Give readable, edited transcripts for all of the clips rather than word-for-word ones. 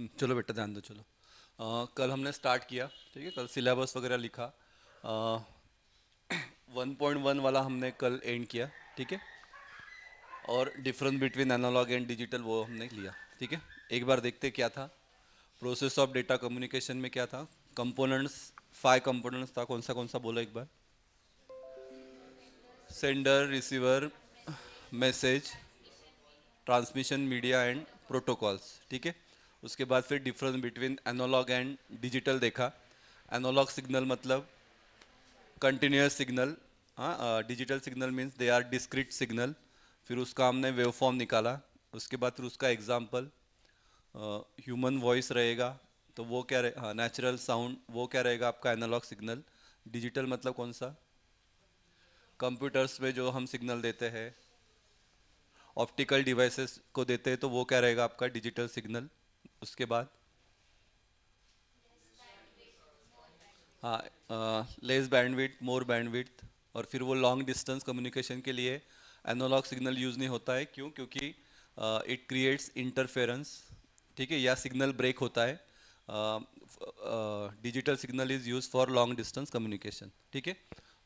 चलो बेटा ध्यान दो चलो। कल हमने स्टार्ट किया। ठीक है, कल सिलेबस वगैरह लिखा। 1.1 वाला हमने कल एंड किया। ठीक है, और difference between analog and digital वो हमने लिया। ठीक है, एक बार देखते क्या था। प्रोसेस ऑफ डेटा कम्युनिकेशन में क्या था। कंपोनेंट्स, 5 कंपोनेंट्स था। कौन सा बोलो एक बार। Sender, receiver, message, transmission, media and protocols. ठीक है, उसके बाद फिर difference between analog and digital देखा। एनालॉग सिग्नल मतलब कंटिन्यूस सिग्नल। हाँ, digital signal means they are discrete signal. फिर उसका हमने वेव फॉर्म निकाला। उसके बाद फिर उसका एग्जाम्पल ह्यूमन वॉइस रहेगा। तो वो क्या रहे, हाँ, नेचुरल साउंड, वो क्या रहेगा आपका एनालॉग सिग्नल। डिजिटल मतलब कौन सा, कंप्यूटर्स में जो हम सिग्नल देते हैं, ऑप्टिकल डिवाइसेस को देते हैं, तो वो क्या रहेगा आपका डिजिटल सिग्नल। उसके बाद हाँ, लेस बैंडविड्थ, मोर बैंडविड्थ। और फिर वो लॉन्ग डिस्टेंस कम्युनिकेशन के लिए एनालॉग सिग्नल यूज़ नहीं होता है। क्यों? क्योंकि इट क्रिएट्स इंटरफेरेंस। ठीक है, या सिग्नल ब्रेक होता है। Digital signal is use for long distance communication. ठीक है,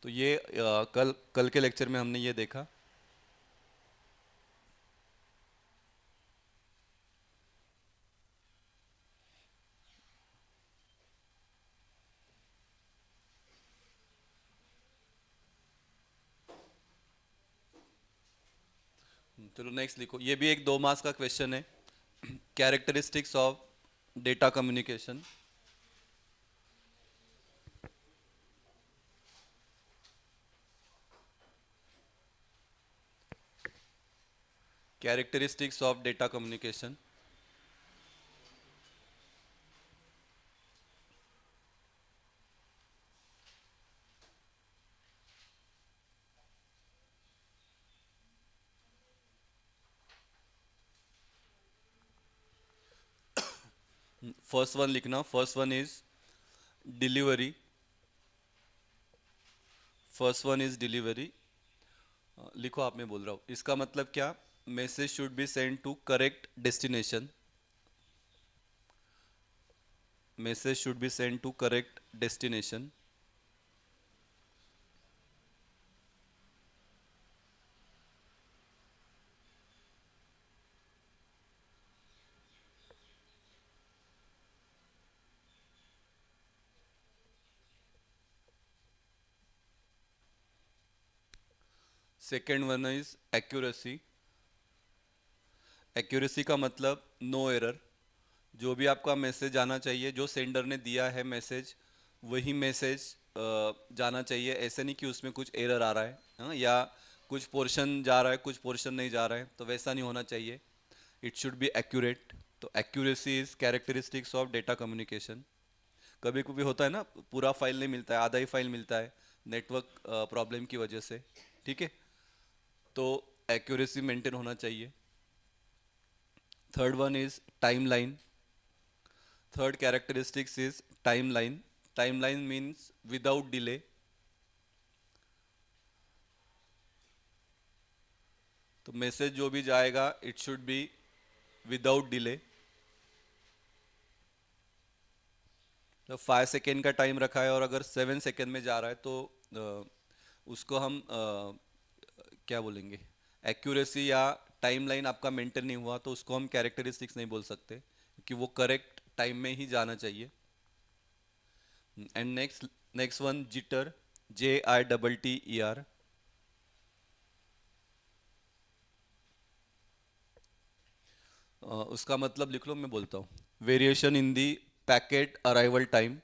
तो ये कल कल के लेक्चर में हमने ये देखा। चलो नेक्स्ट लिखो, ये भी एक 2 मार्क्स का क्वेश्चन है। Characteristics of data communication. Characteristics of data communication. First one लिखना, first one is delivery. First one is delivery. लिखो, आप, मैं बोल रहा हूँ इसका मतलब क्या। Message should be send to correct destination. Message should be send to correct destination. Second one is accuracy. Accuracy का मतलब नो एरर। जो भी आपका मैसेज आना चाहिए, जो सेंडर ने दिया है मैसेज, वही मैसेज जाना चाहिए। ऐसे नहीं कि उसमें कुछ एरर आ रहा है, हाँ, या कुछ पोर्शन जा रहा है, कुछ पोर्शन नहीं जा रहा है, तो वैसा नहीं होना चाहिए। It should be accurate. तो accuracy is characteristics of data communication. कभी कभी होता है ना, पूरा फाइल नहीं मिलता है, आधा ही फाइल मिलता है नेटवर्क प्रॉब्लम की वजह से। ठीक है, तो एक्यूरेसी मेंटेन होना चाहिए। Third one is timeline. Third characteristics is timeline. Timeline means without delay. तो मैसेज जो भी जाएगा it should be without delay. तो 5 सेकेंड का टाइम रखा है और अगर 7 सेकेंड में जा रहा है तो उसको हम क्या बोलेंगे, एक्यूरेसी या टाइमलाइन आपका मेंटेन नहीं हुआ, तो उसको हम कैरेक्टरिस्टिक्स नहीं बोल सकते, क्योंकि वो करेक्ट टाइम में ही जाना चाहिए। And next, next one jitter. JITTER। उसका मतलब लिख लो, मैं बोलता हूँ। Variation in the packet arrival time.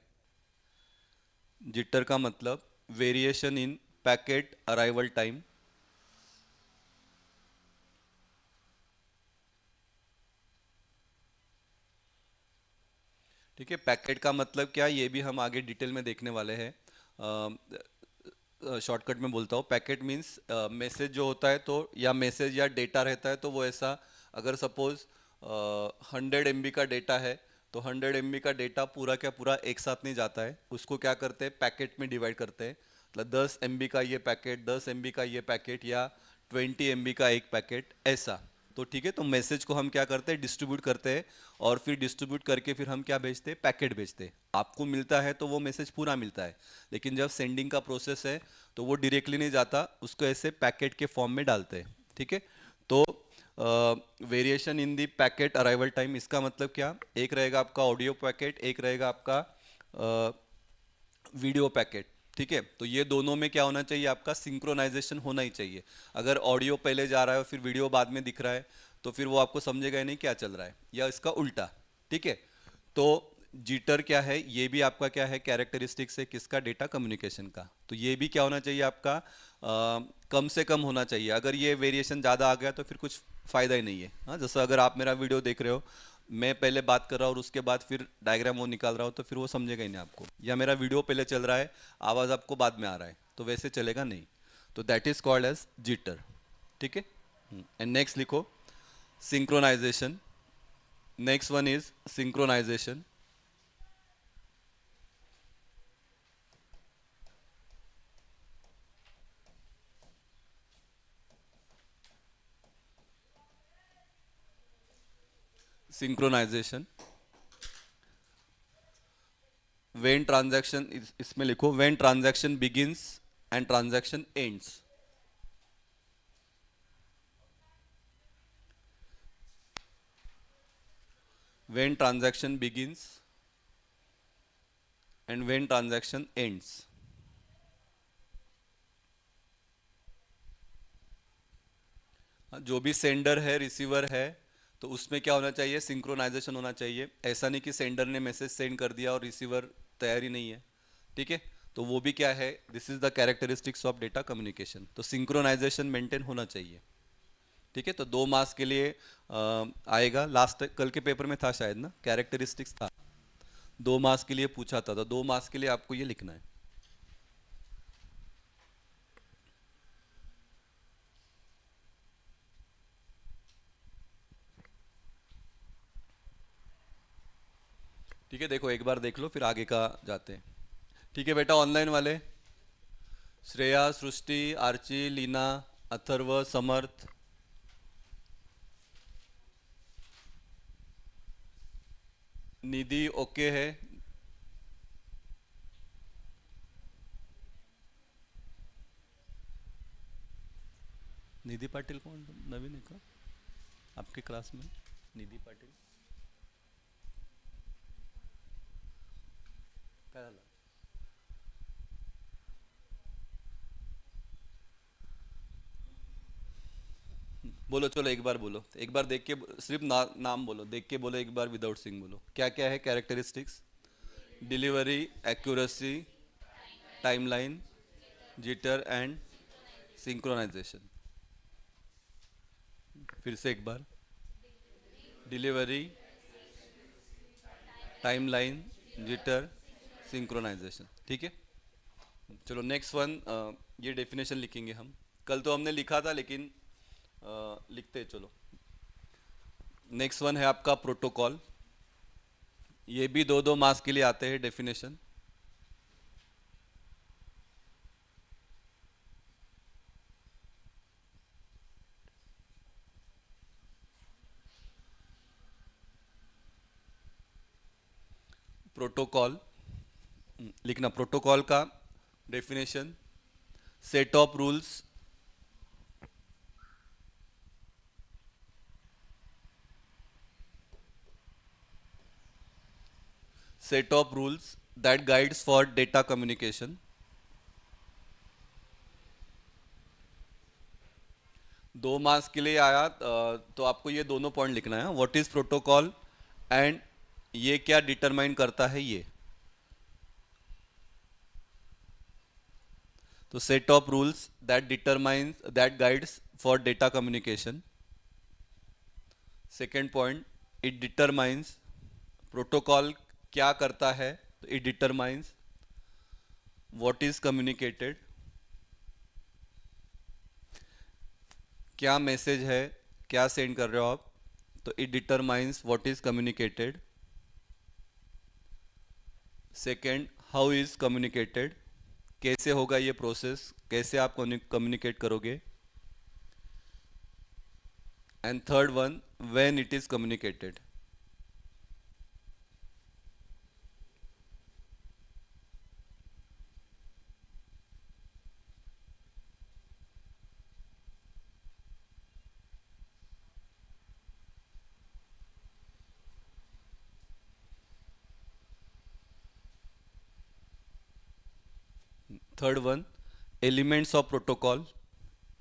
Jitter का मतलब variation in packet arrival time. ठीक है, पैकेट का मतलब क्या, ये भी हम आगे डिटेल में देखने वाले हैं। शॉर्टकट में बोलता हूँ, पैकेट मीन्स मैसेज जो होता है, तो या मैसेज या डेटा रहता है, तो वो ऐसा, अगर सपोज 100 MB का डेटा है, तो 100 MB का डेटा पूरा क्या पूरा एक साथ नहीं जाता है, उसको क्या करते हैं, पैकेट में डिवाइड करते हैं। मतलब 10 MB का ये पैकेट, 10 MB का ये पैकेट, या 20 MB का एक पैकेट, ऐसा। तो ठीक है, तो मैसेज को हम क्या करते हैं, डिस्ट्रीब्यूट करते हैं, और फिर डिस्ट्रीब्यूट करके फिर हम क्या भेजते हैं, पैकेट भेजते हैं। आपको मिलता है तो वो मैसेज पूरा मिलता है, लेकिन जब सेंडिंग का प्रोसेस है तो वो डायरेक्टली नहीं जाता, उसको ऐसे पैकेट के फॉर्म में डालते हैं। ठीक है, तो variation in the packet arrival time, इसका मतलब क्या, एक रहेगा आपका ऑडियो पैकेट, एक रहेगा आपका वीडियो पैकेट। ठीक है, तो ये दोनों में क्या होना चाहिए, आपका सिंक्रोनाइजेशन होना ही चाहिए। अगर ऑडियो पहले जा रहा है और फिर वीडियो बाद में दिख रहा है, तो फिर वो आपको समझेगा ही नहीं क्या चल रहा है, या इसका उल्टा। ठीक है, तो जीटर क्या है, ये भी आपका क्या है, कैरेक्टरिस्टिक्स है किसका, डेटा कम्युनिकेशन का। तो ये भी क्या होना चाहिए आपका, कम से कम होना चाहिए। अगर ये वेरिएशन ज़्यादा आ गया तो फिर कुछ फ़ायदा ही नहीं है। हाँ, जैसे अगर आप मेरा वीडियो देख रहे हो, मैं पहले बात कर रहा हूँ और उसके बाद फिर डायग्राम वो निकाल रहा हूँ, तो फिर वो समझेगा ही नहीं आपको। या मेरा वीडियो पहले चल रहा है, आवाज़ आपको बाद में आ रहा है, तो वैसे चलेगा नहीं। तो that is called as jitter. ठीक है, एंड नेक्स्ट लिखो synchronization. Next one is synchronization. Synchronization, when transaction, इसमें लिखो when transaction begins and transaction ends. When transaction begins and when transaction ends. जो भी सेंडर है, रिसीवर है, तो उसमें क्या होना चाहिए, सिंक्रोनाइजेशन होना चाहिए। ऐसा नहीं कि सेंडर ने मैसेज सेंड कर दिया और रिसीवर तैयार ही नहीं है। ठीक है, तो वो भी क्या है, this is the characteristics of data communication. तो सिंक्रोनाइजेशन मेंटेन होना चाहिए। ठीक है, तो 2 मार्क्स के लिए आएगा। लास्ट कल के पेपर में था शायद ना, कैरेक्टरिस्टिक्स था, 2 मार्क्स के लिए पूछा था, तो 2 मार्क्स के लिए आपको ये लिखना है। ठीक है, देखो एक बार देख लो, फिर आगे का जाते हैं। ठीक है बेटा, ऑनलाइन वाले श्रेया, सृष्टि, आर्ची, लीना, अथर्व, समर्थ, निधि ओके है। निधि पाटिल कौन, नवीन है का आपके क्लास में, निधि पाटिल काय झालं? बोलो, चलो एक बार बोलो, एक बार देख के सिर्फ नाम बोलो, देख के बोलो एक बार, विदाउट सिंग बोलो। क्या क्या है characteristics, delivery, accuracy, timeline, jitter and synchronization. फिर से एक बार, डिलीवरी, टाइमलाइन, जिटर, सिंक्रोनाइजेशन। ठीक है, चलो नेक्स्ट वन, ये डेफिनेशन लिखेंगे हम। कल तो हमने लिखा था, लेकिन लिखते हैं चलो। नेक्स्ट वन है आपका प्रोटोकॉल। ये भी 2-2 मार्क्स के लिए आते हैं डेफिनेशन। प्रोटोकॉल लिखना, प्रोटोकॉल का definition, set of rules, set of rules that guides for data communication. 2 marks के लिए आया, तो आपको ये दोनों पॉइंट लिखना है, व्हाट इज प्रोटोकॉल एंड ये क्या डिटरमाइन करता है ये। तो set of rules that determines, that guides for data communication. Second point, it determines, protocol क्या करता है, तो it determines what is communicated, क्या मैसेज है, क्या सेंड कर रहे हो आप, तो it determines what is communicated. Second, how is communicated, कैसे होगा ये प्रोसेस, कैसे आप कम्युनिकेट करोगे। and third one, when it is communicated. Third one, elements of protocol.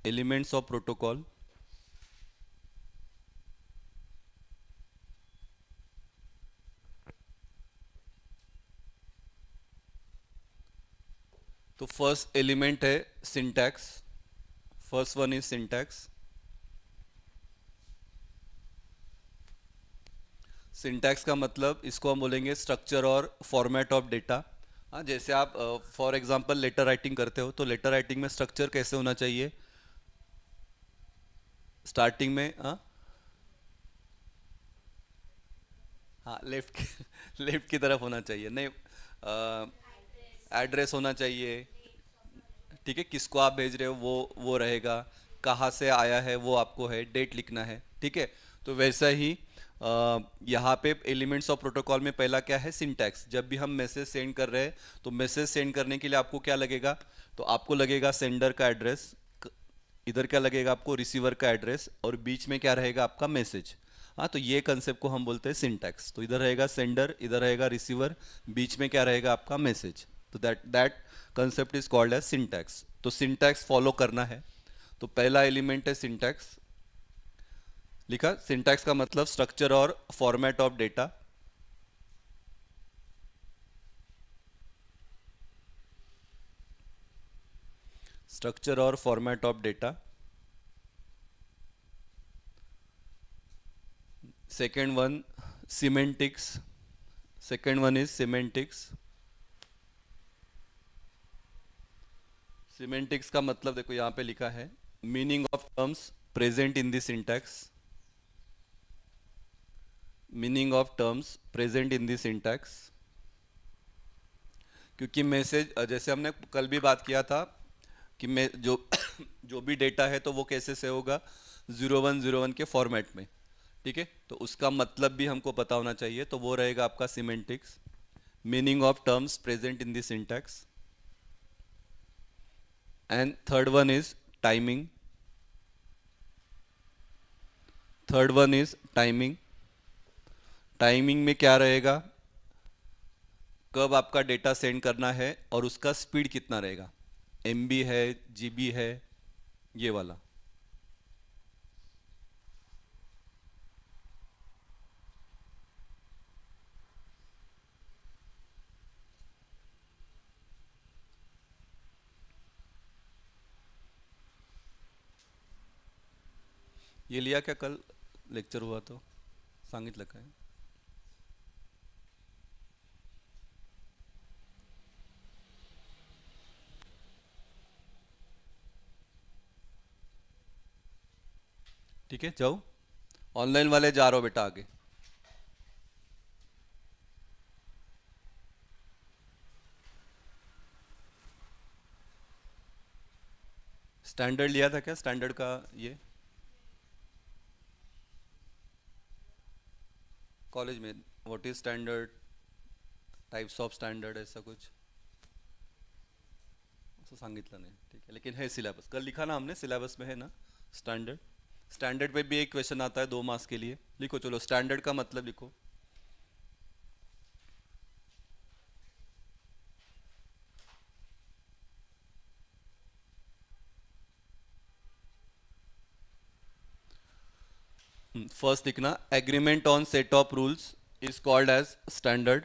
Elements of protocol. तो फर्स्ट एलिमेंट है syntax. First one is syntax. Syntax का मतलब इसको हम बोलेंगे स्ट्रक्चर और फॉर्मेट ऑफ डेटा. हाँ, जैसे आप फॉर एग्जांपल लेटर राइटिंग करते हो तो लेटर राइटिंग में स्ट्रक्चर कैसे होना चाहिए. स्टार्टिंग में हाँ. हाँ, लेफ्ट लेफ्ट की तरफ होना चाहिए. नहीं, एड्रेस होना चाहिए. ठीक है, किसको आप भेज रहे हो वो रहेगा. कहाँ से आया है वो आपको है, डेट लिखना है. ठीक है, तो वैसा ही यहाँ पे एलिमेंट्स ऑफ प्रोटोकॉल में पहला क्या है, सिंटैक्स. जब भी हम मैसेज सेंड कर रहे हैं तो मैसेज सेंड करने के लिए आपको क्या लगेगा, तो आपको लगेगा सेंडर का एड्रेस. इधर क्या लगेगा आपको, रिसीवर का एड्रेस, और बीच में क्या रहेगा आपका मैसेज. हाँ, तो ये कंसेप्ट को हम बोलते हैं सिंटैक्स. तो इधर रहेगा सेंडर, इधर रहेगा रिसीवर, बीच में क्या रहेगा आपका मैसेज. तो that concept is called as syntax. तो सिंटैक्स फॉलो करना है. तो पहला एलिमेंट है सिंटैक्स. लिखा, सिंटैक्स का मतलब स्ट्रक्चर और फॉर्मेट ऑफ डेटा. स्ट्रक्चर और format of data. Second one, semantics. Second one is semantics. Semantics का मतलब देखो यहाँ पे लिखा है, meaning of terms present in the syntax. Meaning of terms present in the syntax. क्योंकि मैसेज, जैसे हमने कल भी बात किया था कि मैं जो जो भी डेटा है तो वो कैसे से होगा, 0101 के फॉर्मेट में. ठीक है, तो उसका मतलब भी हमको पता होना चाहिए, तो वो रहेगा आपका semantics. Meaning of terms present in the syntax. And third one is timing. Third one is timing. Timing में क्या रहेगा, कब आपका डेटा सेंड करना है और उसका स्पीड कितना रहेगा, एमबी है, जीबी है, ये वाला. ये लिया क्या कल लेक्चर हुआ तो सांगितलं काय. ठीक है, जाओ. ऑनलाइन वाले जा रहे हो बेटा आगे. स्टैंडर्ड लिया था क्या, स्टैंडर्ड का ये कॉलेज में. What is standard, types of standard, ऐसा कुछ असं सांगितलं नाही. ठीक है, लेकिन है सिलेबस, कल लिखा ना हमने, सिलेबस में है ना स्टैंडर्ड. स्टैंडर्ड पे भी एक क्वेश्चन आता है 2 मार्क्स के लिए. लिखो, चलो स्टैंडर्ड का मतलब लिखो. फर्स्ट लिखना, agreement on set of rules is called as standard.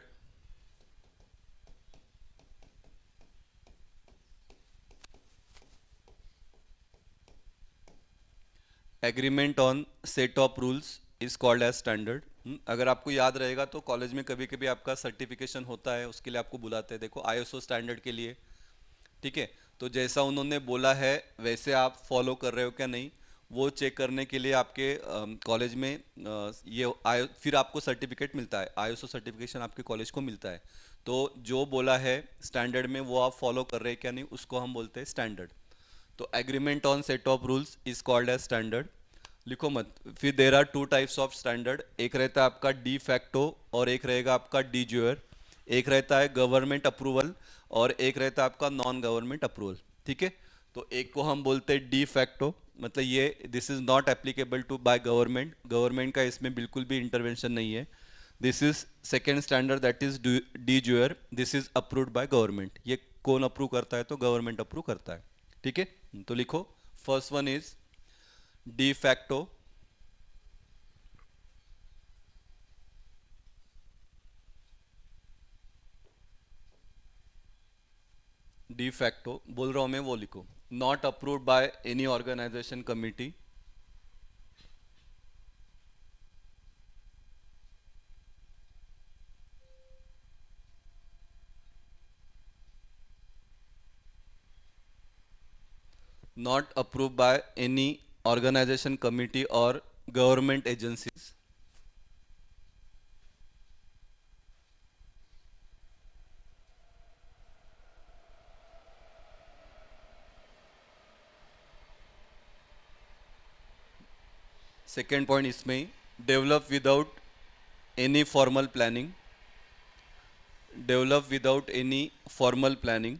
Agreement on set of rules is called as standard. अगर आपको याद रहेगा तो कॉलेज में कभी कभी आपका सर्टिफिकेशन होता है, उसके लिए आपको बुलाते हैं, देखो आईएसओ स्टैंडर्ड के लिए. ठीक है, तो जैसा उन्होंने बोला है वैसे आप फॉलो कर रहे हो क्या नहीं, वो चेक करने के लिए आपके कॉलेज में फिर आपको सर्टिफिकेट मिलता है, आईएसओ सर्टिफिकेशन आपके कॉलेज को मिलता है. तो जो बोला है स्टैंडर्ड में वो आप फॉलो कर रहे हैं क्या नहीं, उसको हम बोलते हैं स्टैंडर्ड. तो agreement on set of rules is called as standard. लिखो मत। फिर there are two types of standard, एक रहता है आपका डी फैक्टो और एक रहेगा आपका डी ज्यूर। एक रहता है गवर्नमेंट अप्रूवल और एक रहता है आपका नॉन गवर्नमेंट अप्रूवल। ठीक है, तो एक को हम बोलते हैं डी फैक्टो, मतलब ये this is not applicable to by government, government का इसमें बिल्कुल भी इंटरवेंशन नहीं है। This is second standard that is de jure, this is approved by government. ये कौन अप्रूव करता है? तो गवर्नमेंट अप्रूव करता है। ठीक है, तो लिखो first one is de facto, de facto बोल रहा हूं मैं, वो लिखो। Not approved by any organization committee, not approved by any organization committee और गवर्नमेंट एजेंसीज। सेकेंड पॉइंट इसमें ही, develop without any formal planning, develop without any formal planning.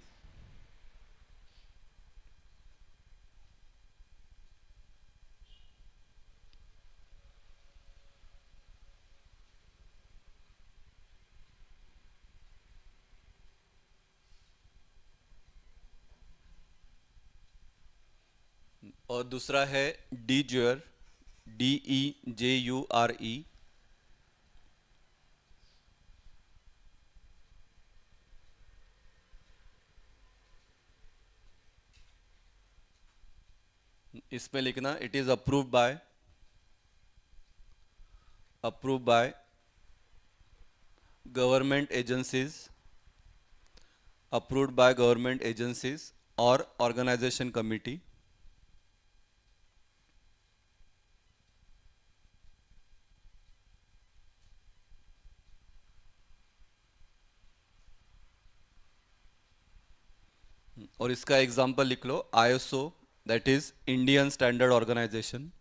और दूसरा है डी ज्यूर, DEJURE, इसमें लिखना it is approved by government agencies, approved by government agencies और organization committee. और इसका एग्जांपल लिख लो, ISO that is Indian standard organization.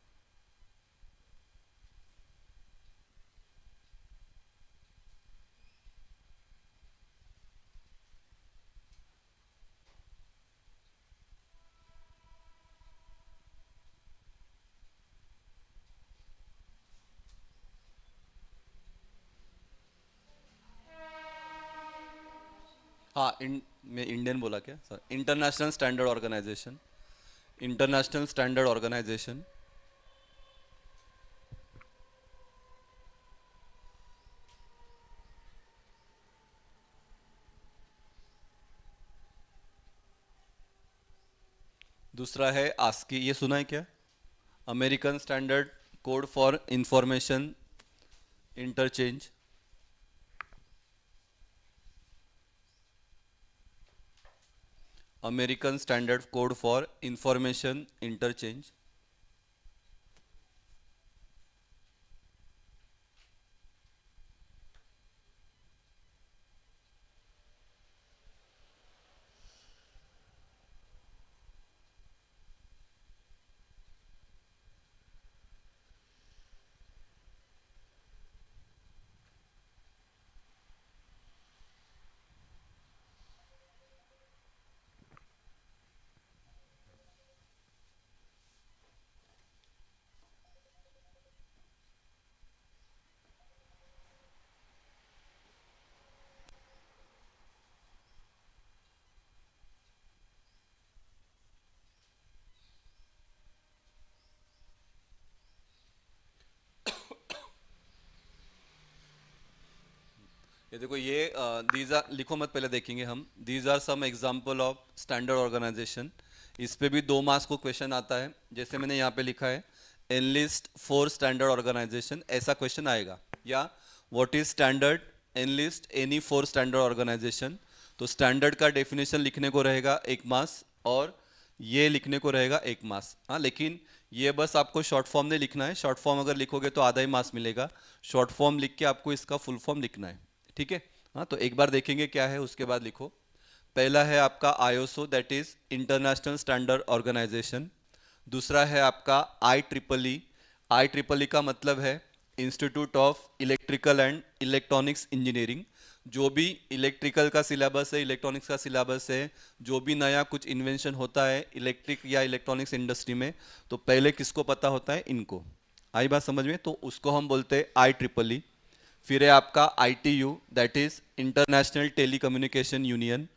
हाँ, मैं इंडियन बोला क्या sir? International standard organization, international standard organization. दूसरा है आस्की, ये सुना है क्या? American standard code for information interchange. American standard code for information interchange. ये देखो, ये दीज आर, लिखो मत, पहले देखेंगे हम। These are some example of standard organization. इस पे भी 2 मार्क्स को क्वेश्चन आता है, जैसे मैंने यहाँ पे लिखा है एनलिस्ट 4 स्टैंडर्ड ऑर्गेनाइजेशन, ऐसा क्वेश्चन आएगा। या what is standard, enlist any 4 standard organization. तो स्टैंडर्ड का डेफिनेशन लिखने को रहेगा 1 मार्क्स और ये लिखने को रहेगा 1 मार्क्स। हाँ, लेकिन ये बस आपको शॉर्ट फॉर्म नहीं लिखना है, शॉर्ट फॉर्म अगर लिखोगे तो आधा ही मार्क्स मिलेगा। शॉर्ट फॉर्म लिख के आपको इसका फुल फॉर्म लिखना है। ठीक है, हाँ, तो एक बार देखेंगे क्या है, उसके बाद लिखो। पहला है आपका ISO that is international standard organization. दूसरा है आपका IEEE, आई ट्रिपल ई का मतलब है institute of electrical and electronics engineering. जो भी इलेक्ट्रिकल का सिलेबस है, इलेक्ट्रॉनिक्स का सिलेबस है, जो भी नया कुछ इन्वेंशन होता है इलेक्ट्रिक या इलेक्ट्रॉनिक्स इंडस्ट्री में, तो पहले किसको पता होता है? इनको। आई बात समझ में? तो उसको हम बोलते हैं आई ट्रिपल ई। फिर है आपका I T U, that is international telecommunication union.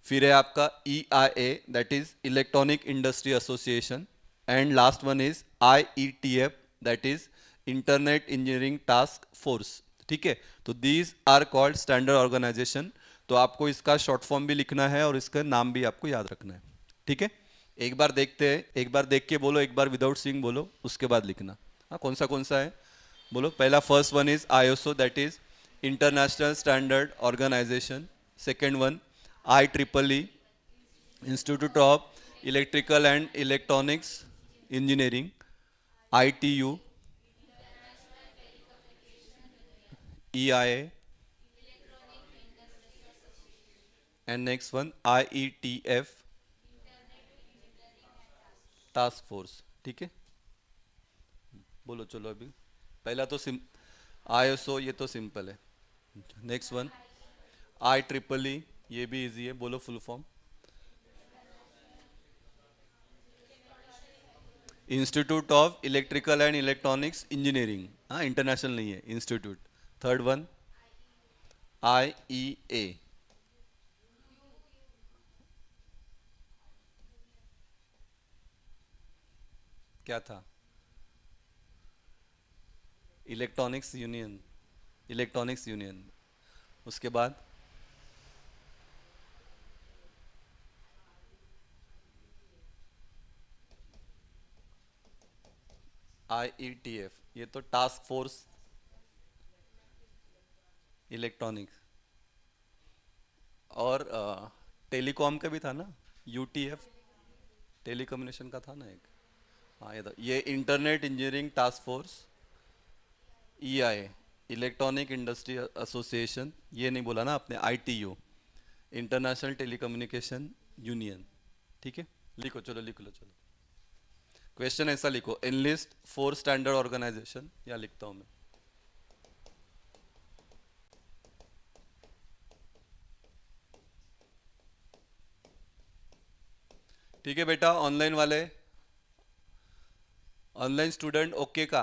फिर है आपका E I A, that is electronic industry association. And last one is I E T F, that is internet engineering task force. ठीक है, तो these are called standard organization. तो आपको इसका short form भी लिखना है और इसका नाम भी आपको याद रखना है। ठीक है, एक बार देखते हैं, एक बार देख के बोलो, एक बार विदाउट सीइंग बोलो, उसके बाद लिखना। हाँ, कौन सा है? बोलो। पहला first one is ISO, that is international standard organization. Second one I triple E, institute of electrical and electronics engineering, I T U, E I A, and next one I E T F, task force. ठीक है, बोलो चलो अभी। पहला तो SIM ISO, ये तो simple है। नेक्स्ट वन आई ट्रिपल ई, ये भी इजी है, बोलो full form. Institute of electrical and electronics engineering. हाँ, इंटरनेशनल नहीं है, इंस्टीट्यूट। थर्ड वन आई ई ए, क्या था? Electronics union, electronics union. उसके बाद आई ई टी एफ, ये तो टास्क फोर्स इलेक्ट्रॉनिक्स। और टेलीकॉम का भी था ना, यूटीएफ, टेलीकम्युनिकेशन का था ना एक। हाँ, ये इंटरनेट इंजीनियरिंग टास्क फोर्स, ई आई, इलेक्ट्रॉनिक इंडस्ट्री एसोसिएशन, ये नहीं बोला ना आपने, आई T you, international telecommunication union. ठीक है, लिखो चलो, लिख लो चलो। क्वेश्चन ऐसा लिखो, एनलिस्ट फोर स्टैंडर्ड ऑर्गेनाइजेशन, या लिखता हूँ मैं। ठीक है बेटा, ऑनलाइन वाले, ऑनलाइन स्टूडेंट ओके का?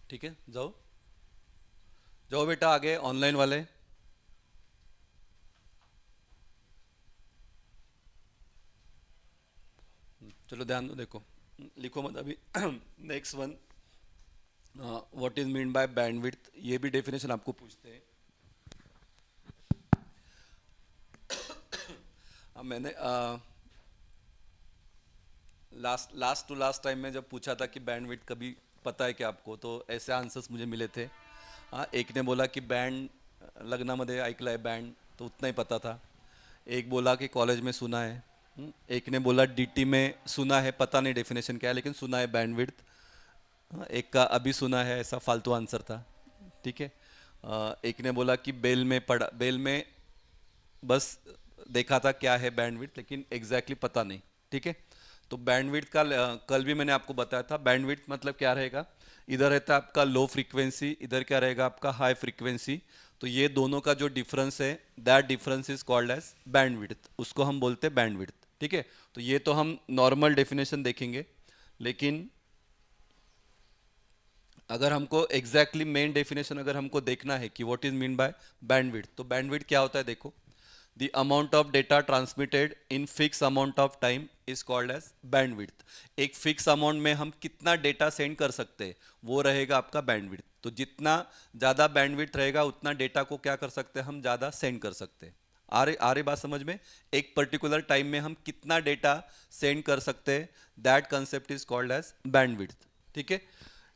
ठीक है, जाओ जाओ बेटा आगे ऑनलाइन वाले। चलो ध्यान दो, देखो लिखो मत अभी। Next one, what is mean by bandwidth, ये भी डेफिनेशन आपको पूछते हैं। मैंने लास्ट टू लास्ट टाइम में जब पूछा था कि बैंडविड्थ कभी पता है क्या आपको, तो ऐसे आंसर्स मुझे मिले थे। हाँ, एक ने बोला कि बैंड लग्नामध्ये ऐकलं आहे बैंड, तो उतना ही पता था। एक बोला कि कॉलेज में सुना है। एक ने बोला डीटी में सुना है, पता नहीं डेफिनेशन क्या है लेकिन सुना है बैंडविड्थ। हाँ, एक का अभी सुना है, ऐसा फालतू आंसर था। ठीक है। एक ने बोला कि बेल में पढ़ा, बेल में बस देखा था क्या है बैंडविड्थ, लेकिन एग्जैक्टली पता नहीं। ठीक है। तो बैंडविड्थ का कल भी मैंने आपको बताया था, बैंडविड्थ मतलब क्या रहेगा। इधर रहता है आपका लो फ्रीक्वेंसी, इधर क्या रहेगा आपका हाई फ्रीक्वेंसी। तो ये दोनों का जो डिफरेंस है, that difference is called as bandwidth, उसको हम बोलते हैं बैंडविड्थ। ठीक है। तो ये तो हम नॉर्मल डेफिनेशन देखेंगे, लेकिन अगर हमको एग्जैक्टली मेन डेफिनेशन अगर हमको देखना है कि what is mean by bandwidth, तो बैंडविड्थ क्या होता है देखो। The amount of data transmitted in fix amount of time is called as bandwidth. एक फिक्स अमाउंट में हम कितना डेटा सेंड कर सकते हैं, वो रहेगा आपका बैंडविड्थ। तो जितना ज़्यादा बैंडविड्थ रहेगा उतना डेटा को क्या कर सकते हैं, हम ज़्यादा सेंड कर सकते हैं। आ रही बात समझ में। एक पर्टिकुलर टाइम में हम कितना डेटा सेंड कर सकते हैं, that concept is called as bandwidth. ठीक है।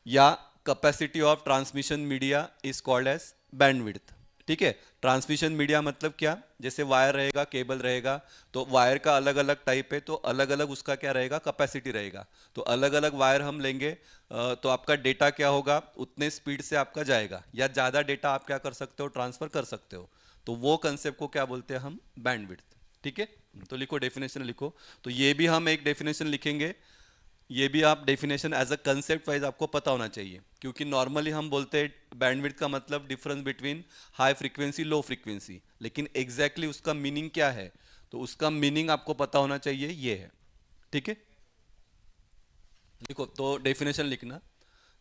या capacity of transmission media is called as bandwidth. ठीक है। ट्रांसमिशन मीडिया मतलब क्या, जैसे वायर रहेगा, केबल रहेगा, तो वायर का अलग अलग टाइप है, तो अलग अलग उसका क्या रहेगा, कैपेसिटी रहेगा। तो अलग अलग वायर हम लेंगे, तो आपका डेटा क्या होगा, उतने स्पीड से आपका जाएगा, या ज़्यादा डेटा आप क्या कर सकते हो, ट्रांसफर कर सकते हो। तो वो कंसेप्ट को क्या बोलते हैं हम, बैंडविड्थ। ठीक है। तो लिखो डेफिनेशन लिखो। तो ये भी हम एक डेफिनेशन लिखेंगे, ये भी आप definition as a concept wise आपको पता होना चाहिए, क्योंकि नॉर्मली हम बोलते हैं बैंडविड्थ का मतलब difference between high frequency low frequency, लेकिन एग्जैक्टली उसका मीनिंग क्या है, तो उसका मीनिंग आपको पता होना चाहिए, ये है। ठीक है। देखो तो डेफिनेशन लिखना,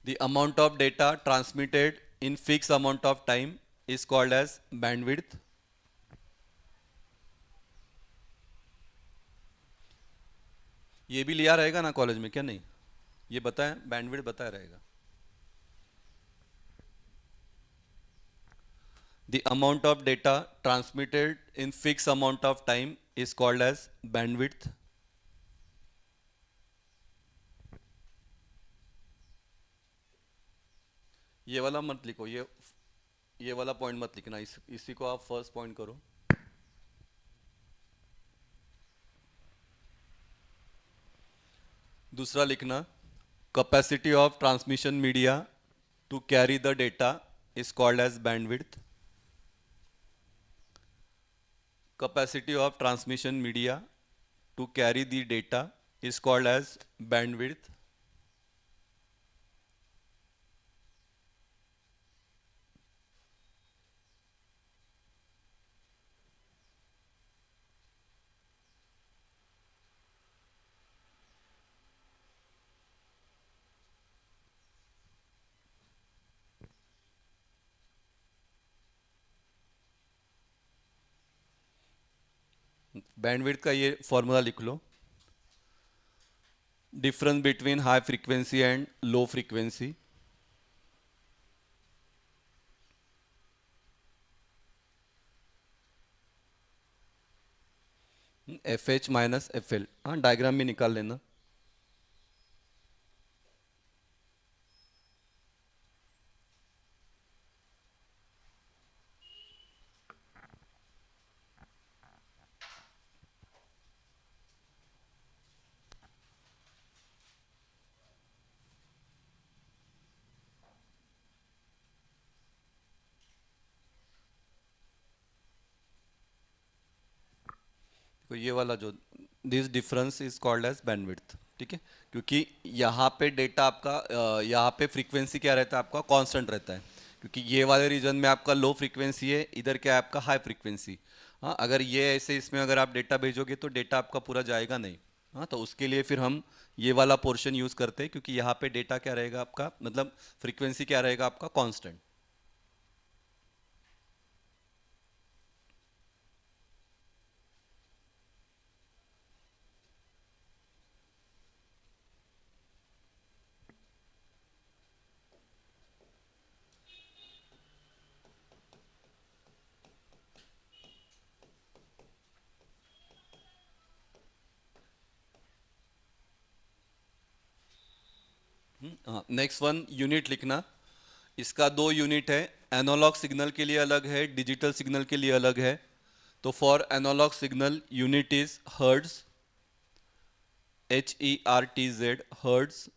the amount of data transmitted in fix amount of time is called as bandwidth. ये भी लिया रहेगा ना कॉलेज में, क्या नहीं, ये बताया बैंडविड्थ बताया रहेगा। The amount of data transmitted in fixed amount of time is called as bandwidth. ये वाला मत लिखो, ये वाला पॉइंट मत लिखना, इसी को आप फर्स्ट पॉइंट करो। दूसरा लिखना, capacity of transmission media to carry the data is called as bandwidth. Capacity of transmission media to carry the data is called as bandwidth. Bandwidth का ये फॉर्मूला लिख लो, difference between high frequency and low frequency. F H minus F L, हाँ diagram भी निकाल लेना। तो ये वाला जो, this difference is called as bandwidth. ठीक है। क्योंकि यहाँ पे डेटा आपका यहाँ पे फ्रीक्वेंसी क्या रहता है आपका, कांस्टेंट रहता है, क्योंकि ये वाले रीजन में आपका लो फ्रीक्वेंसी है, इधर क्या है आपका हाई फ्रीक्वेंसी। हाँ, अगर ये ऐसे इसमें अगर आप डेटा भेजोगे तो डेटा आपका पूरा जाएगा नहीं। हाँ, तो उसके लिए फिर हम ये वाला पोर्शन यूज करते हैं, क्योंकि यहाँ पे डेटा क्या रहेगा आपका, मतलब फ्रीक्वेंसी क्या रहेगा आपका, कांस्टेंट। हाँ, नेक्स्ट वन यूनिट लिखना। इसका दो यूनिट है, एनालॉग सिग्नल के लिए अलग है, डिजिटल सिग्नल के लिए अलग है। तो for analog signal unit is hertz, HERTZ, hertz.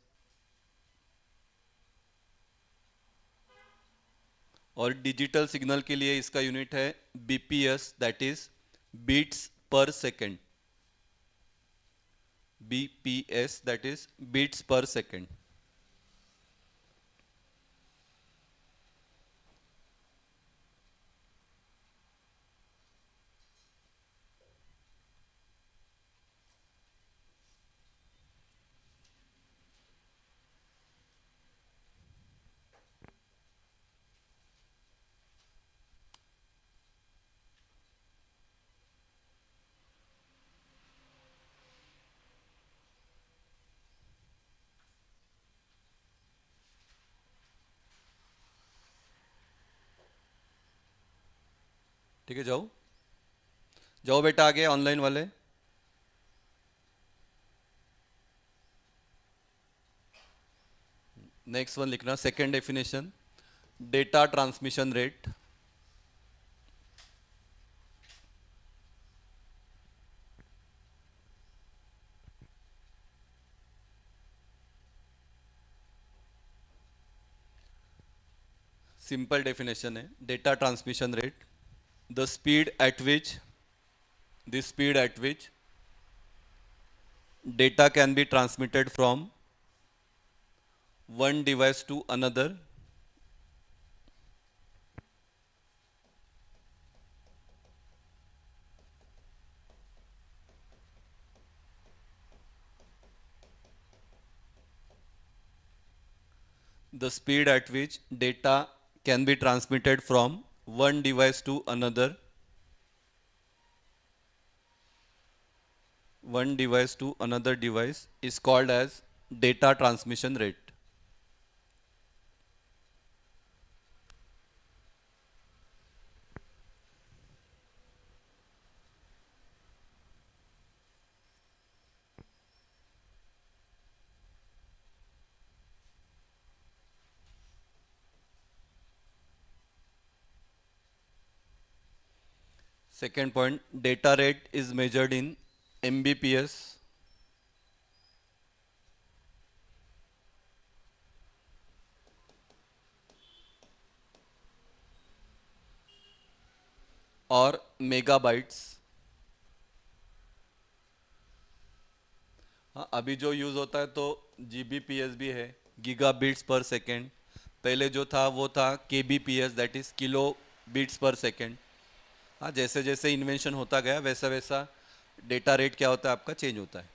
और डिजिटल सिग्नल के लिए इसका यूनिट है BPS, that is bits per second. BPS, that is bits per second. ठीक है, जाओ जाओ बेटा आगे, ऑनलाइन वाले। नेक्स्ट वन लिखना, second definition, data transmission rate. Simple definition है data transmission rate, the speed at which the speed at which data can be transmitted from one device to another, the speed at which data can be transmitted from one device to another, one device to another device is called as data transmission rate. Second point, data rate is measured in Mbps, और megabytes. हाँ, अभी जो use होता है तो GBps भी है, giga beats per second. पहले जो था वो था KBps, that is kilo bits per second. हाँ, जैसे जैसे इन्वेंशन होता गया वैसा वैसा डेटा रेट क्या होता है आपका, चेंज होता है।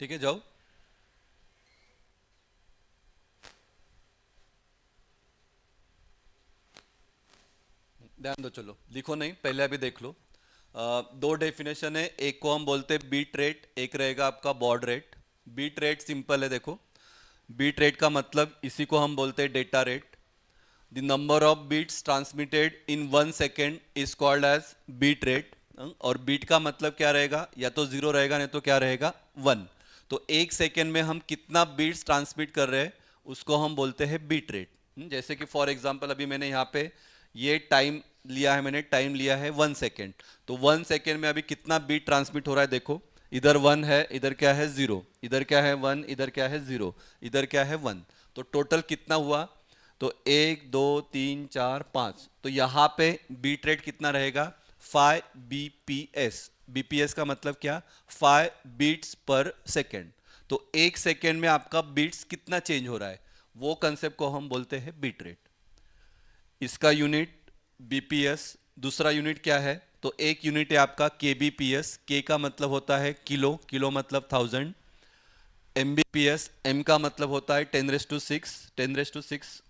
ठीक है, जाओ ध्यान दो, चलो लिखो नहीं, पहले अभी देख लो। दो डेफिनेशन है, एक को हम बोलते हैं बीट रेट, एक रहेगा आपका baud rate. Bit rate simple है, देखो बीट रेट का मतलब इसी को हम बोलते हैं data rate. The number of bits transmitted in 1 second is called as bit rate. और बीट का मतलब क्या रहेगा, या तो जीरो रहेगा नहीं तो क्या रहेगा, 1। तो 1 सेकेंड में हम कितना बीट्स ट्रांसमिट कर रहे हैं उसको हम बोलते हैं बीट रेट। जैसे कि फॉर एग्जांपल अभी मैंने यहाँ पे ये टाइम लिया है, मैंने टाइम लिया है 1 सेकेंड। तो 1 सेकेंड में अभी कितना बीट ट्रांसमिट हो रहा है, देखो इधर 1 है, इधर क्या है 0, इधर क्या है 1, इधर क्या है 0, इधर क्या है 1। तो टोटल कितना हुआ, तो 1 2 3 4 5। तो यहाँ पे बीट रेट कितना रहेगा, 5 BPS। BPS का मतलब क्या, 5 बीट्स पर सेकेंड। तो 1 सेकेंड में आपका बीट्स कितना चेंज हो रहा है, वो कंसेप्ट को हम बोलते हैं बीट रेट। इसका यूनिट बीपीएस, दूसरा यूनिट क्या है, तो एक यूनिट है आपका केबीपीएस, के का मतलब होता है किलो, किलो मतलब 1000, एमबीपीएस, एम का मतलब होता है 10⁶, 10⁶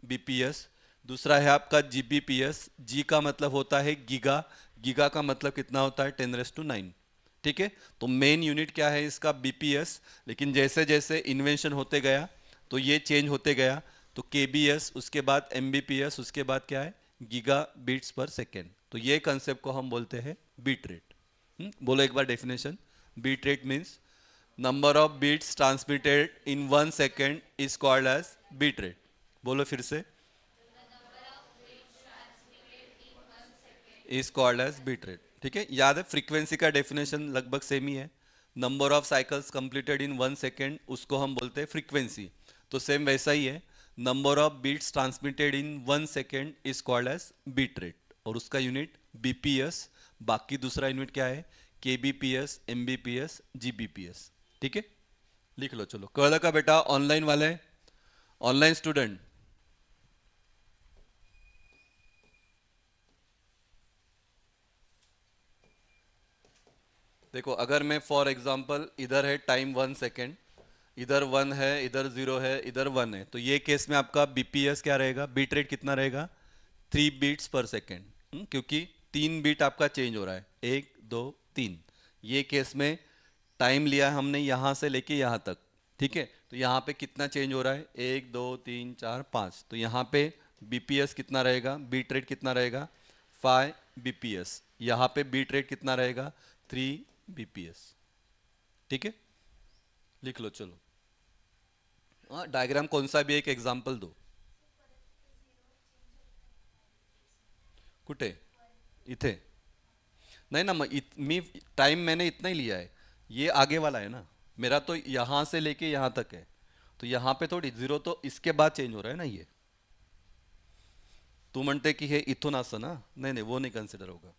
बीपीएस। दूसरा है आपका जीबीपीएस, जी का मतलब होता है गीगा, गीगा का मतलब कितना होता है 10⁹। ठीक है, तो मेन यूनिट क्या है इसका बीपीएस, लेकिन जैसे जैसे इन्वेंशन होते गया तो ये चेंज होते गया, तो केबीएस, उसके बाद एमबीपीएस, उसके बाद क्या है गीगा बीट्स पर सेकेंड। तो ये कंसेप्ट को हम बोलते हैं बीट रेट। बोलो एक बार definition. Bit rate means number of bits transmitted in 1 second is called as bit rate. बोलो फिर से, is called as bit rate. ठीक है, याद है फ्रीक्वेंसी का डेफिनेशन लगभग सेम ही है। Number of cycles completed in 1 second उसको हम बोलते हैं फ्रीक्वेंसी, तो सेम वैसा ही है। Number of bits transmitted in 1 second is called as bit rate, और उसका यूनिट बीपीएस। बाकी दूसरा यूनिट क्या है, केबीपीएस, एमबीपीएस, जीबीपीएस। ठीक है, लिख लो चलो। कल का बेटा ऑनलाइन वाले, ऑनलाइन स्टूडेंट, देखो अगर मैं फॉर एग्जांपल इधर है टाइम 1 सेकेंड, इधर 1 है, इधर 0 है, इधर 1 है, तो ये केस में आपका बीपीएस क्या रहेगा, बीट रेट कितना रहेगा, 3 बीट्स पर सेकेंड, क्योंकि 3 बीट आपका चेंज हो रहा है, 1 2 3। ये केस में टाइम लिया है हमने यहाँ से लेके यहाँ तक। ठीक है, तो यहाँ पे कितना चेंज हो रहा है, 1 2 3 4 5, तो यहाँ पे बीपीएस कितना रहेगा, बीट रेट कितना रहेगा, 5 बीपीएस। यहाँ पे बीट रेट कितना रहेगा, 3 बीपीएस। ठीक है, लिख लो चलो। हाँ, डायग्राम कौन सा भी एक एग्जांपल दो। कुठे, इथे नाही ना, मग मी टाइम मैंने इतना ही लिया है, ये आगे वाला है ना, मेरा तो यहाँ से लेके यहाँ तक है, तो यहाँ पे थोड़ी जीरो तो इसके बाद चेंज हो रहा है ना ये। तू म्हणते की हे इथून असं ना, नहीं नहीं वो नहीं कंसिडर होगा।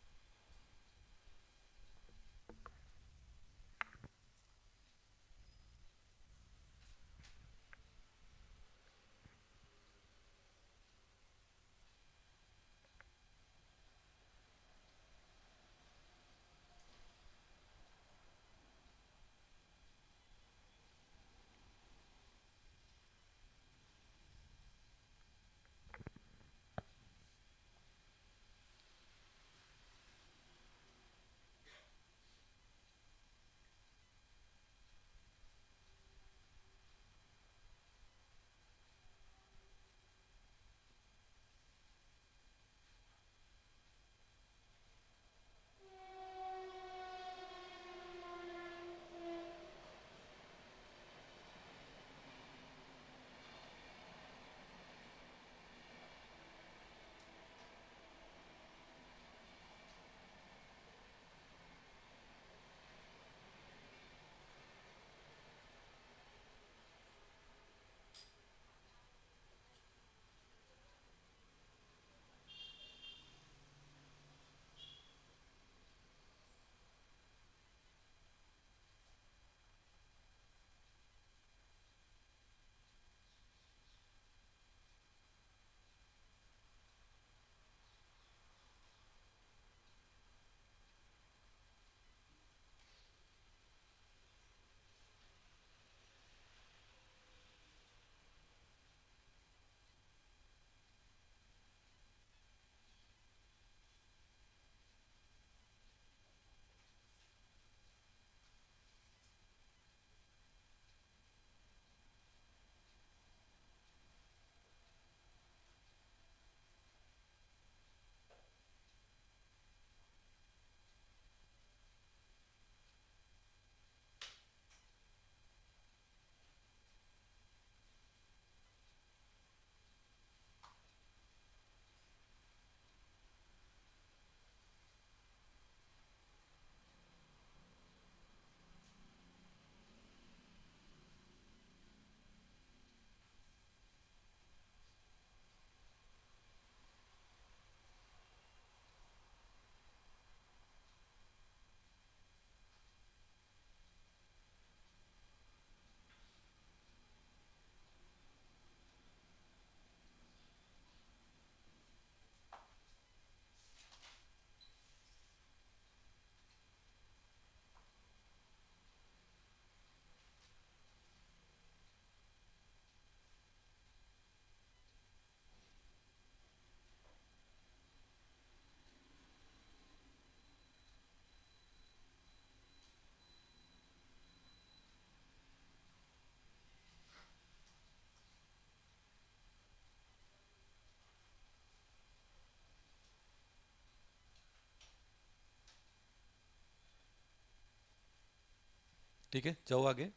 ठीक है, जाओ आगे।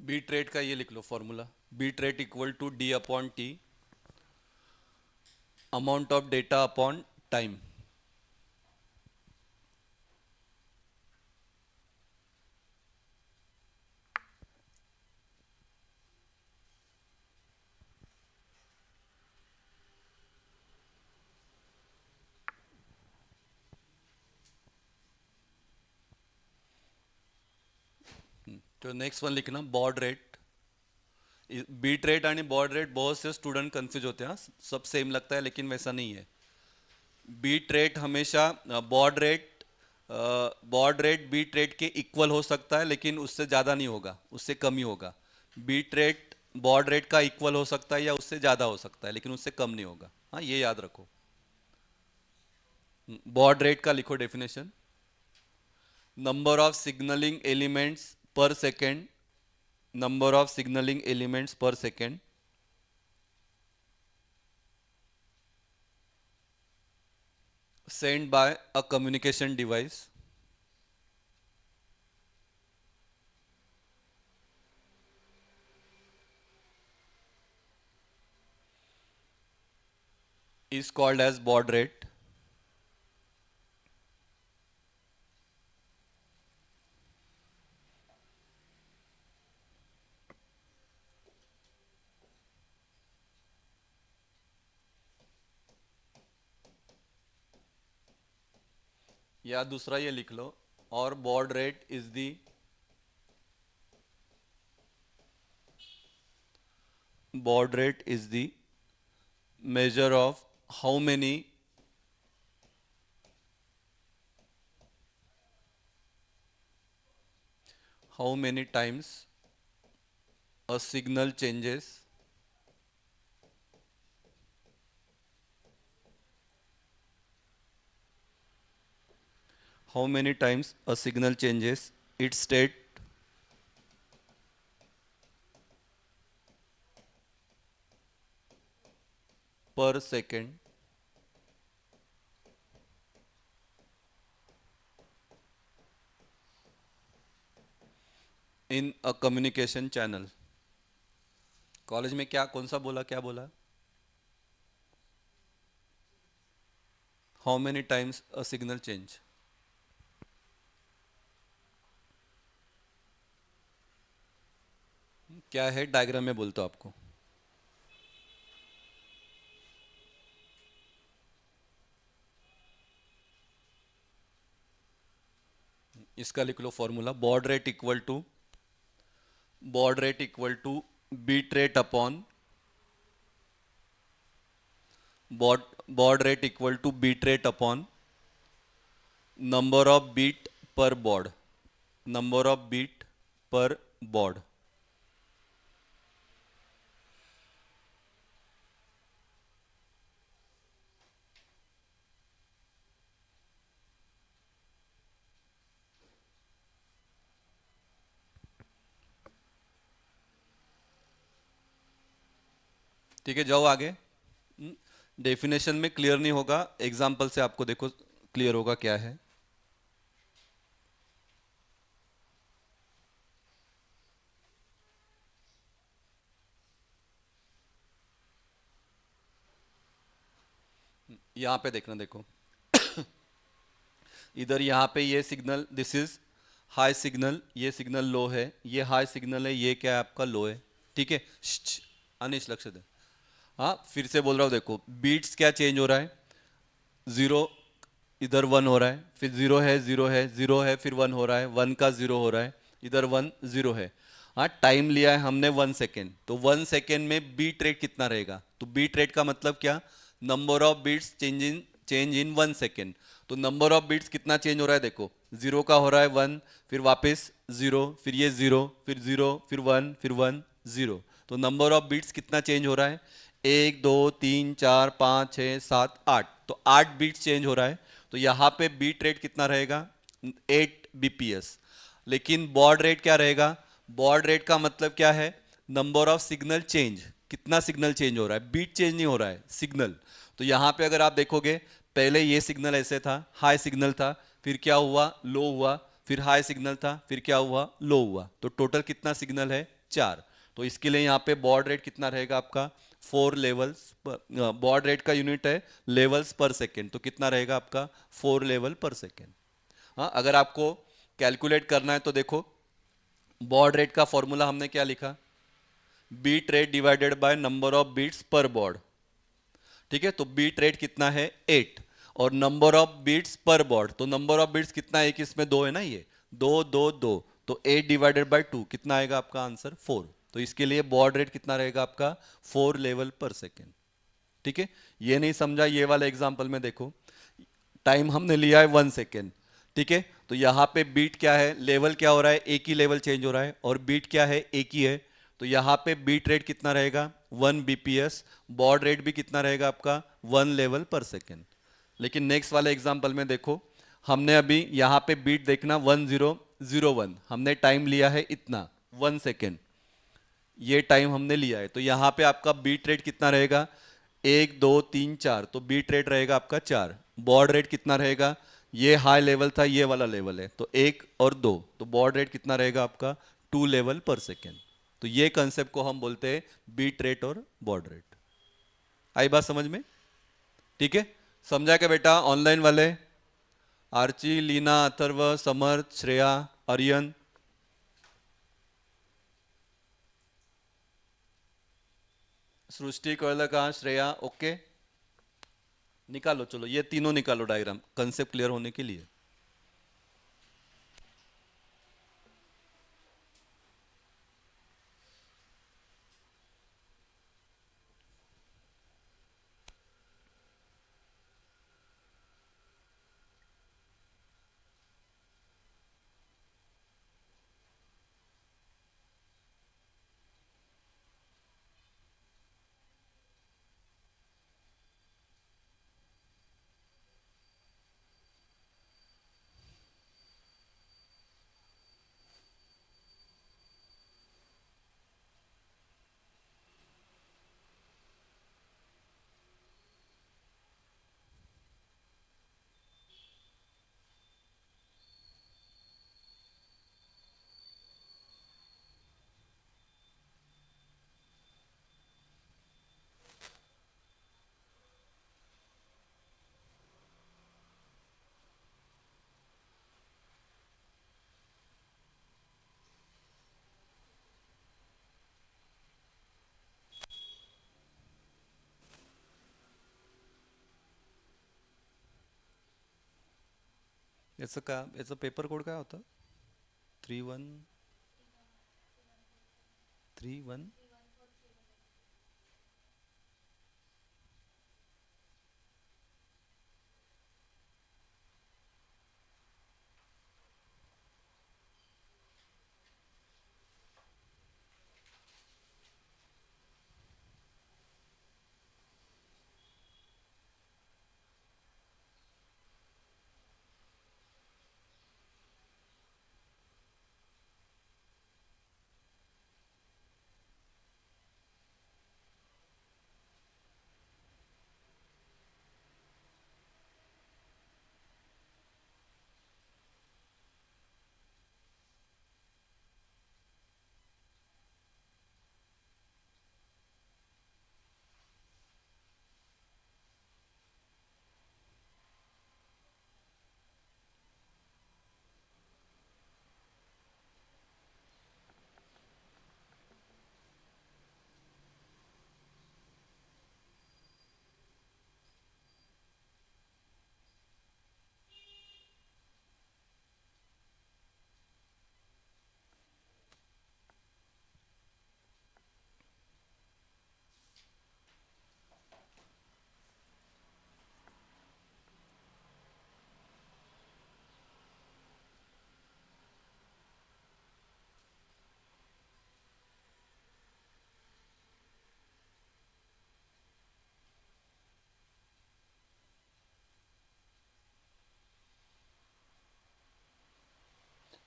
बीट रेट का ये लिख लो formula, bit rate equal to D upon T, amount of data upon time. तो नेक्स्ट वन लिखना बॉड रेट। बीट रेट आणि बॉड रेट बहुत से स्टूडेंट कंफ्यूज होते हैं, हाँ, सब सेम लगता है लेकिन वैसा नहीं है। बीट रेट हमेशा बॉड रेट बीट रेट के इक्वल हो सकता है लेकिन उससे ज़्यादा नहीं होगा, उससे कम ही होगा। बीट रेट बॉड रेट का इक्वल हो सकता है या उससे ज़्यादा हो सकता है लेकिन उससे कम नहीं होगा, हाँ ये याद रखो। बॉड रेट का लिखो definition, number of signalling elements per second, number of signalling elements per second sent by a communication device is called as baud rate. या दूसरा ये लिख लो, और baud rate is the baud rate is the measure of how many times a signal changes its state per second in a communication channel. College में क्या कौन सा बोला, क्या बोला? How many times a signal change. क्या है diagram में बोलता हूं आपको। इसका लिख लो formula, baud rate equal to bit rate upon baud rate equal to bit rate upon number of bit per baud, number of bit per baud. ठीक है, जाओ आगे। डेफिनेशन में क्लियर नहीं होगा, एग्जाम्पल से आपको देखो क्लियर होगा क्या है। यहां पे देखना, देखो इधर यहाँ पे ये signal, this is high signal, ये सिग्नल लो है, ये हाई सिग्नल है, ये क्या है आपका लो है। ठीक है, अनिश लक्ष्य दे। हाँ फिर से बोल रहा हूँ, देखो बीट्स क्या चेंज हो रहा है, जीरो इधर वन हो रहा है, फिर जीरो है, जीरो है, जीरो है, फिर वन हो रहा है, वन का जीरो हो रहा है, इधर वन जीरो है। हाँ टाइम लिया है हमने 1 सेकेंड, तो 1 सेकेंड में बीट रेट कितना रहेगा? तो बीट रेट का मतलब क्या, number of bits change in 1 second. तो नंबर ऑफ बीट्स कितना चेंज हो रहा है, देखो जीरो का हो रहा है वन, फिर वापस जीरो, फिर ये जीरो, फिर जीरो, फिर वन, फिर वन, जीरो। तो नंबर ऑफ बीट्स कितना चेंज हो रहा है? एक, दो, तीन, चार, पाँच, छः, सात, आठ। तो 8 बीट्स चेंज हो रहा है। तो यहाँ पे बीट रेट कितना रहेगा? 8 bps। लेकिन बॉड रेट क्या रहेगा? बॉड रेट का मतलब क्या है? Number of signal change. कितना सिग्नल चेंज हो रहा है? बीट चेंज नहीं हो रहा है, सिग्नल। तो यहाँ पे अगर आप देखोगे, पहले ये सिग्नल ऐसे था, हाई सिग्नल था, फिर क्या हुआ? लो हुआ, फिर हाई सिग्नल था, फिर क्या हुआ? लो हुआ। तो टोटल कितना सिग्नल है? 4। तो इसके लिए यहाँ पे बॉड रेट कितना रहेगा आपका? 4 लेवल्स। बॉड रेट का यूनिट है लेवल्स पर सेकेंड, तो कितना रहेगा आपका? 4 लेवल पर सेकेंड। हाँ, अगर आपको कैलकुलेट करना है तो देखो, बॉड रेट का फॉर्मूला हमने क्या लिखा? Bit rate divided by number of bits per baud. ठीक है, तो बीट रेट कितना है? 8। और number of bits per baud, तो नंबर ऑफ बीट्स कितना है? कि इसमें दो है ना, ये दो दो दो, तो 8 डिवाइडेड बाय 2 कितना आएगा आपका आंसर? 4। तो इसके लिए बॉड रेट कितना रहेगा आपका? 4 लेवल पर सेकेंड। ठीक है, ये नहीं समझा? ये वाले एग्जांपल में देखो, टाइम हमने लिया है 1 सेकेंड। ठीक है, तो यहाँ पे बीट क्या है? लेवल क्या हो रहा है? एक ही लेवल चेंज हो रहा है, और बीट क्या है? एक ही है। तो यहाँ पे बीट रेट कितना रहेगा? 1 bps। बॉड रेट भी कितना रहेगा आपका? 1 लेवल पर सेकेंड। लेकिन नेक्स्ट वाले एग्जाम्पल में देखो, हमने अभी यहाँ पे बीट देखना 1001, हमने टाइम लिया है इतना 1 सेकेंड, ये टाइम हमने लिया है। तो यहाँ पे आपका बीट रेट कितना रहेगा? 1, 2, 3, 4, तो बीट रेट रहेगा आपका 4। बॉड रेट कितना रहेगा? ये हाई लेवल था, ये वाला लेवल है, तो 1 और 2, तो बॉड रेट कितना रहेगा आपका? 2 लेवल पर सेकेंड। तो ये कंसेप्ट को हम बोलते हैं बीट रेट और बॉड रेट। आई बात समझ में? ठीक है, समझा क्या बेटा? ऑनलाइन वाले, आर्ची, लीना, अथर्व, समर्थ, श्रेया, आर्यन, सृष्टि, कौलका, श्रेया, ओके। निकालो, चलो ये तीनों निकालो डायग्राम, कंसेप्ट क्लियर होने के लिए। याचं पेपर कोड काय होता? 3131।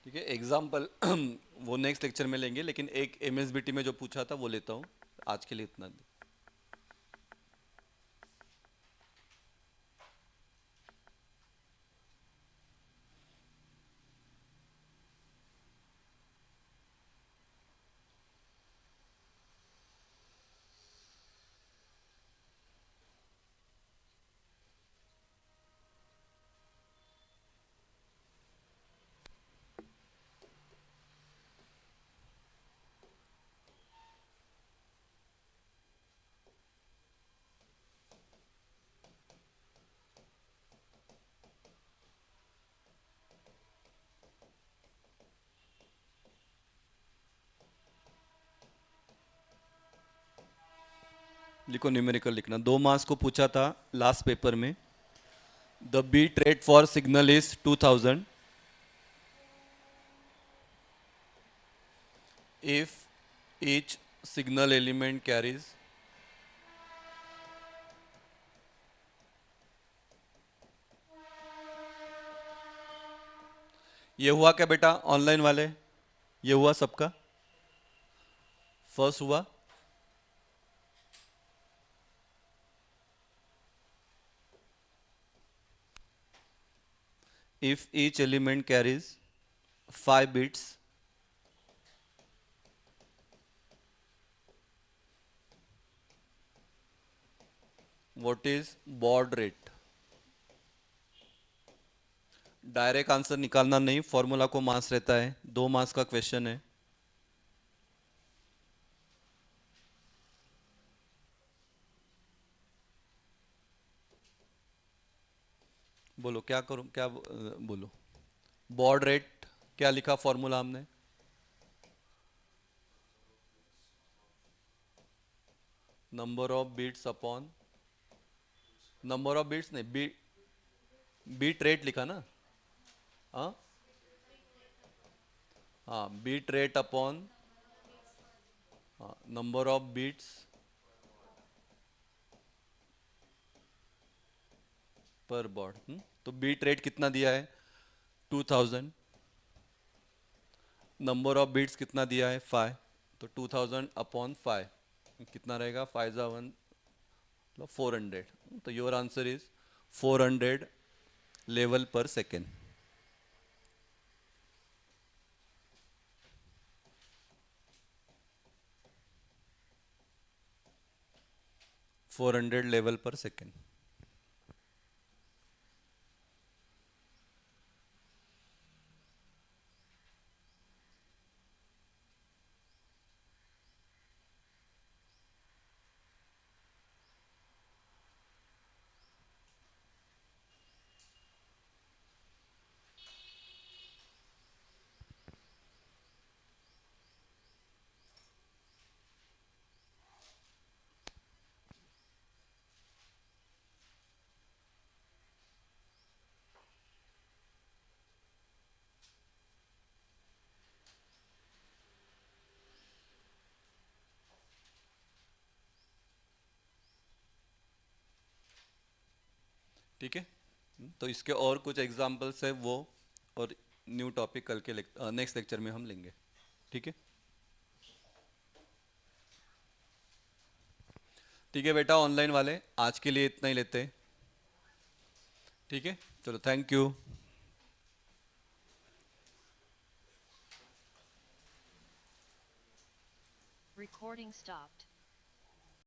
ठीक है, एग्जाम्पल वो नेक्स्ट लेक्चर में लेंगे, लेकिन एक एमएसबीटी में जो पूछा था वो लेता हूँ। आज के लिए इतना। लिखो, न्यूमेरिकल लिखना। 2 मार्क्स को पूछा था लास्ट पेपर में। The bit rate for signal is 2000 if each signal element carries। ये हुआ क्या बेटा ऑनलाइन वाले? ये हुआ सबका? फर्स्ट हुआ? if each element carries 5 bits, what is baud rate? Direct answer निकालना नहीं, फॉर्मूला को मार्क्स रहता है। 2 मार्क्स का क्वेश्चन है। बोलो क्या करूं, क्या बोलो? बॉड रेट क्या लिखा फॉर्मूला हमने? Number of bits upon number of bits, नहीं बीट रेट लिखा ना? हाँ हाँ, bit rate upon number of bits per baud. तो बीट रेट कितना दिया है? 2000। नंबर ऑफ बीट्स कितना दिया है? 5। तो 2000 अपॉन 5 कितना रहेगा? 5 जा 1, मतलब 400। तो योर आंसर इज 400 लेवल पर सेकेंड। 400 लेवल पर सेकेंड। ठीक है। तो इसके और कुछ एग्जांपल्स है वो, और न्यू टॉपिक कल के नेक्स्ट लेक्चर में हम लेंगे। ठीक है। ठीक है बेटा, ऑनलाइन वाले आज के लिए इतना ही लेते हैं। ठीक है, चलो, थैंक यू। Recording stop.